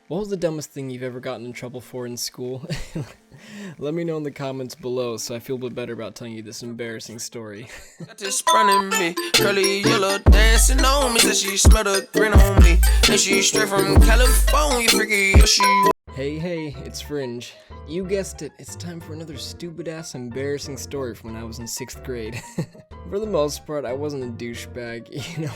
What was the dumbest thing you've ever gotten in trouble for in school? Let me know in the comments below so I feel a bit better about telling you this embarrassing story. Got this running me, curly yellow dancing on me. Said she smelled a grin on me, and she straight from California, freaky, yeah, she. Hey, it's Fringe. You guessed it, it's time for another stupid-ass embarrassing story from when I was in 6th grade. For the most part, I wasn't a douchebag, you know.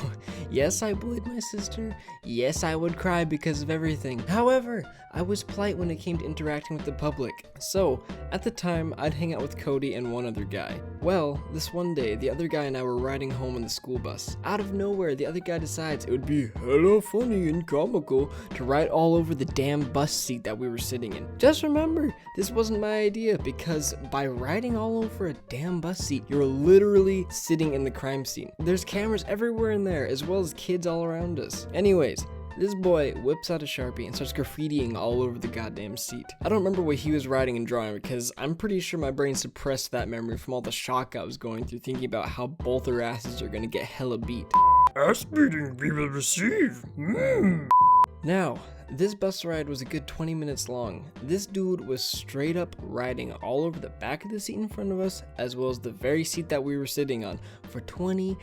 Yes, I bullied my sister. Yes, I would cry because of everything. However, I was polite when it came to interacting with the public. So, at the time, I'd hang out with Cody and one other guy. Well, this one day, the other guy and I were riding home in the school bus. Out of nowhere, the other guy decides it would be hella funny and comical to ride all over the damn bus seat that we were sitting in. Just remember, this wasn't my idea, because by riding all over a damn bus seat, you're literally sitting in the crime scene. There's cameras everywhere in there, as well as kids all around us. Anyways, this boy whips out a Sharpie and starts graffitiing all over the goddamn seat. I don't remember what he was writing and drawing because I'm pretty sure my brain suppressed that memory from all the shock I was going through thinking about how both their asses are gonna get hella beat. Ass beating we will receive. Now, this bus ride was a good 20 minutes long. This dude was straight up riding all over the back of the seat in front of us, as well as the very seat that we were sitting on, for 20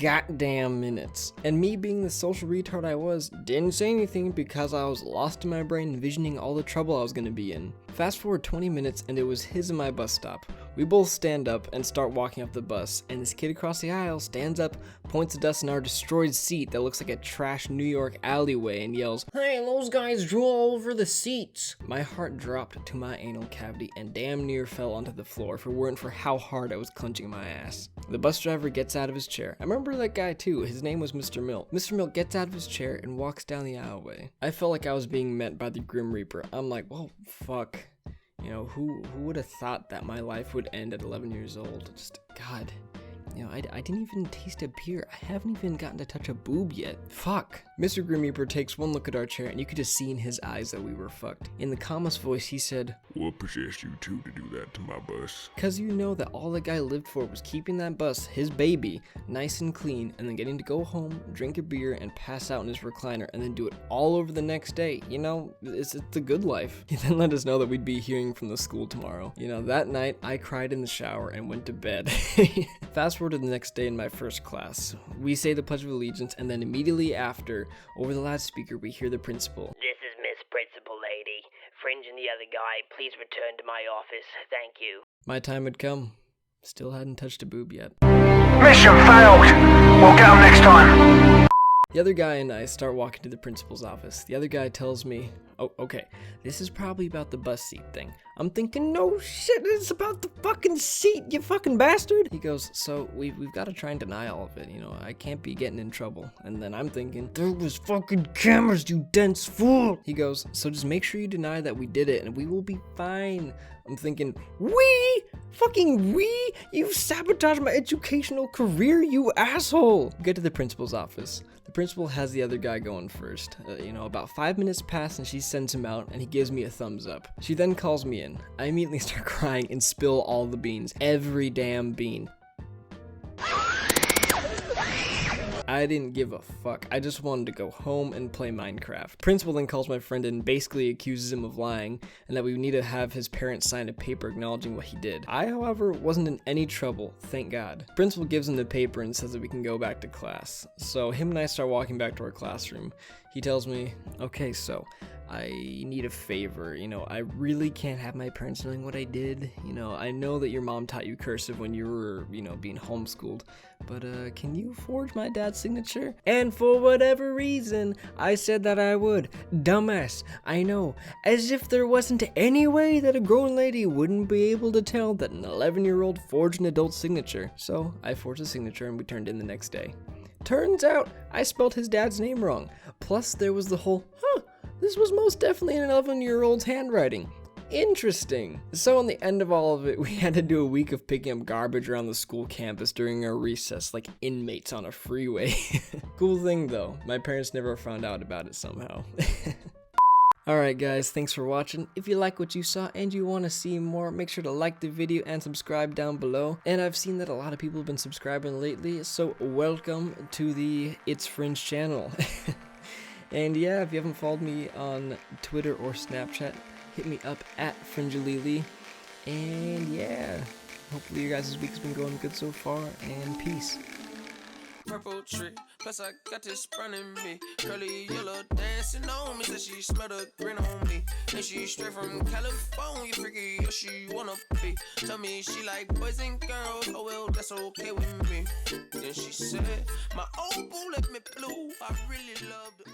goddamn minutes. And me being the social retard I was, didn't say anything because I was lost in my brain envisioning all the trouble I was gonna be in. Fast forward 20 minutes and it was his and my bus stop. We both stand up and start walking up the bus, and this kid across the aisle stands up, points at us in our destroyed seat that looks like a trash New York alleyway, and yells, "Hey, those guys drew all over the seats." My heart dropped to my anal cavity and damn near fell onto the floor if it weren't for how hard I was clenching my ass. The bus driver gets out of his chair. I remember that guy too. His name was Mr. Milk. Mr. Milk gets out of his chair and walks down the aisleway. I felt like I was being met by the Grim Reaper. I'm like, well, fuck. You know, who would have thought that my life would end at 11 years old? Just, God. You know, I didn't even taste a beer. I haven't even gotten to touch a boob yet. Fuck. Mr. Grim Reaper takes one look at our chair, and you could just see in his eyes that we were fucked. In the calmest voice, he said, What possessed you two to do that to my bus? "Cause you know that all the guy lived for was keeping that bus, his baby, nice and clean, and then getting to go home, drink a beer, and pass out in his recliner, and then do it all over the next day. You know, it's the good life." He then let us know that we'd be hearing from the school tomorrow. You know, that night, I cried in the shower and went to bed. Fast forward to the next day in my first class. We say the Pledge of Allegiance, and then immediately after, over the loudspeaker, we hear the principal. "This is Miss Principal Lady. Fringe and the other guy, please return to my office. Thank you." My time had come. Still hadn't touched a boob yet. Mission failed. We'll get 'em next time. The other guy and I start walking to the principal's office. The other guy tells me, "Oh, okay, this is probably about the bus seat thing." I'm thinking, no shit, it's about the fucking seat, you fucking bastard. He goes, "So we've got to try and deny all of it, you know, I can't be getting in trouble." And then I'm thinking, "There was fucking cameras, you dense fool." He goes, "So just make sure you deny that we did it and we will be fine." I'm thinking, we? Fucking we? You've sabotaged my educational career, you asshole. We get to the principal's office. The principal has the other guy going first. You know, about 5 minutes pass and she sends him out and he gives me a thumbs up. She then calls me in. I immediately start crying and spill all the beans. Every damn bean. I didn't give a fuck. I just wanted to go home and play Minecraft. Principal then calls my friend in and basically accuses him of lying and that we need to have his parents sign a paper acknowledging what he did. I, however, wasn't in any trouble, thank God. Principal gives him the paper and says that we can go back to class. So him and I start walking back to our classroom. He tells me, "Okay, so I need a favor. You know, I really can't have my parents knowing what I did. You know, I know that your mom taught you cursive when you were, you know, being homeschooled, but can you forge my dad's signature?" And for whatever reason, I said that I would. Dumbass, I know. As if there wasn't any way that a grown lady wouldn't be able to tell that an 11-year-old forged an adult signature. So I forged a signature and we turned in the next day. Turns out I spelled his dad's name wrong. Plus there was the whole, this was most definitely an 11-year-old's handwriting. Interesting. So in the end of all of it, we had to do a week of picking up garbage around the school campus during our recess like inmates on a freeway. Cool thing though, my parents never found out about it somehow. Alright guys, thanks for watching. If you like what you saw and you want to see more, make sure to like the video and subscribe down below. And I've seen that a lot of people have been subscribing lately, so welcome to the ItsFringe channel. And yeah, if you haven't followed me on Twitter or Snapchat, hit me up at Fringelili. And yeah, hopefully your guys' week's been going good so far, and peace. Purple tree, plus I got this burn in me. Curly yellow dancing on me, said she smelled a grin on me. And she straight from California, freaky, yeah, she wanna be. Tell me she like boys and girls, oh well, that's okay with me. Then she said, my old boo left me blue, I really loved her.